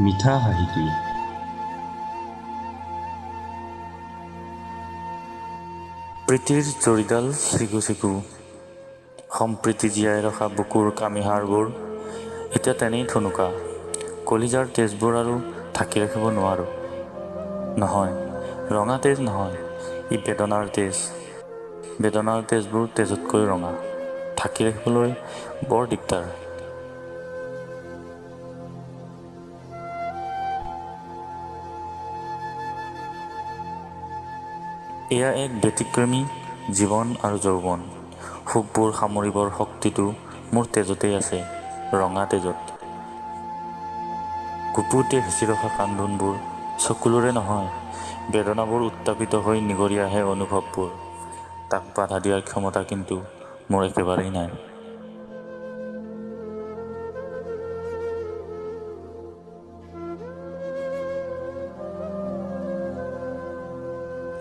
মিঠা হাঁহিটি। প্ৰীতিৰ জৰিডাল চিকু চিকু, সম্প্ৰীতি জীয়াই ৰখা বুকুৰ কামিহাৰবোৰ এতিয়া তেনেই ঠুনুকা। কলিজাৰ তেজবোৰ আৰু ঢাকি ৰাখিব নোৱাৰোঁ। নহয়, ৰঙা তেজ নহয়, ই বেদনাৰ তেজ। বেদনাৰ তেজবোৰ তেজতকৈ ৰঙা, ঢাকি ৰাখিবলৈ বৰ দিগদাৰ। এয়া এক ব্যতিক্ৰমী জীৱন আৰু যৌৱন। সুখবোৰ সামৰিবৰ শক্তিটো মোৰ তেজতেই আছে, ৰঙা তেজত। কুপুতে হেঁচি ৰখা কান্দোনবোৰ চকুলোৰে নহয়, বেদনাবোৰ উত্তাপিত হৈ নিগৰি আহে অনুভৱবোৰ। তাক বাধা দিয়াৰ ক্ষমতা কিন্তু মোৰ একেবাৰেই নাই।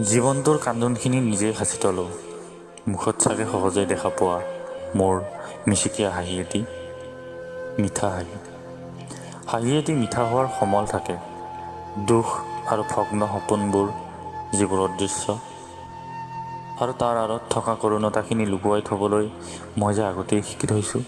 জীৱনটোৰ কান্দোনখিনি নিজেই সাঁচি তলোঁ। মুখত চাগে সহজেই দেখা পোৱা মোৰ মিচিকীয়া হাঁহি এটি, মিঠা হাঁহি। হাঁহি এটি মিঠা হোৱাৰ সমল থাকে। দুখ আৰু ভগ্ন সপোনবোৰ যিবোৰ অদৃশ্য, আৰু তাৰ আঁৰত থকা কৰোণতাখিনি লুকুৱাই থ'বলৈ মই যে আগতেই শিকি থৈছোঁ।